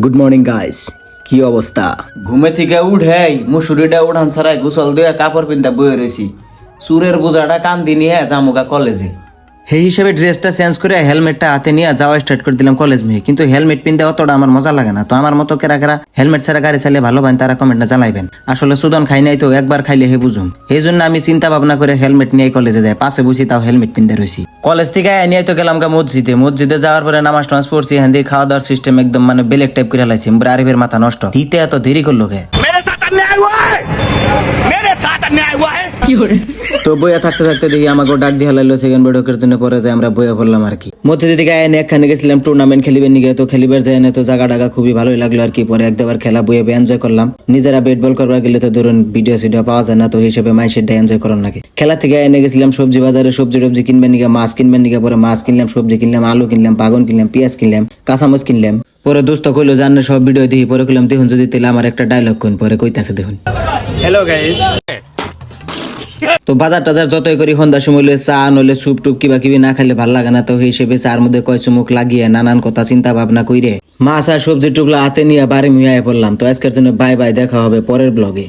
Good morning guys, কি অবস্থা? ঘুমে থেকে উঠেই মুসুরিটা উঠান ছাড়াই গোসল দিয়ে কাপড় পিন্তা বয়ে রয়েছি। সুরের বোঝাটা কান্দি নিয়ে জামুকা কলেজে। সেই হিসেবে ড্রেসটা চেঞ্জ করে হেলমেটটা হাতে নিয়ে যাওয়া স্টার্ট করে দিলাম কলেজ মেয়ে। কিন্তু হেলমেট পিনতে অতটা আমার মজা লাগে না। তো আমার মতো কেরা কেরা হেলমেট ছাড়া গাড়ি চালিয়ে ভালো পান তারা কমেন্টটা জানাইবেন। আসলে সুদন খাই নাই তো, একবার খাইলে হে বুঝুন। এই জন্য আমি চিন্তা ভাবনা করে হেলমেট নিয়ে কলেজে যাই, পাশে বুঝি তাও হেলমেট পিনতে রয়েছি। কলেজ থেকে নিয়ে তো গেলাম গা মসজিদে যাওয়ার পরে নামাজ টামাজ পড়ছি। হ্যাঁ দিয়ে খাওয়া দাওয়ার সিস্টেম একদম মানে বেলেগ টাইপ করে লাইছি। আরিফের মাথা নষ্ট, দিতে এত দেরি করলো কে? তো বইয়া থাকতে থাকতে দেখি আমাকে ডাক দিয়ে হালাইলো সেকেন্ড বৈঠকের জন্য। পরে যাই আমরা বইয়া পড়লাম আর কি। মসজিদের দিকে একখানে গেছিলাম টুর্নামেন্ট খেলিবেন নিয়ে। তো খেলিবার যায় না, তো জায়গা ডাগা খুবই ভালোই লাগলো আর কি। পরে একবার খেলা বইয়া এনজয় করলাম। নিজেরা বেট বল করবার গেলে তো ধরুন ভিডিও সিডিও পাওয়া যায় না, তো হিসেবে মাইসেরটা এনজয় করার নাকি। খেলা থেকে এনে গেছিলাম সবজি বাজারে, সবজি টবজি কিনবেন নিকে, মাছ কিনবেন নিকে। পরে মাছ কিনলাম, সবজি কিনলাম, আলু কিনলাম, বাগন কিনলাম, পেঁয়াজ কিনলাম, কাঁচামচ কিনলাম। পরে দোস্ত কইলো জানে সব ভিডিও দেখি। পরে কইলাম দেখুন যদি তেলে আমার একটা ডায়লগ কোন। পরে কইতাছে দেখুন, হ্যালো গাইস। তো বাজার টাজার যতই করি সন্ধ্যার সময় হলে চা নইলে স্যুপ টুপ কিবা কিবি না খাইলে ভাল লাগে না। তো সেই হিসেবে চার মধ্যে কয় চুমুক লাগিয়ে নানান কথা চিন্তা ভাবনা কইরে মাছ আর সবজি টুকলা হাতে নিয়ে বাড়ি মুয়ে পড়লাম। তো আজকের জন্য বাই বাই, দেখা হবে পরের ব্লগে।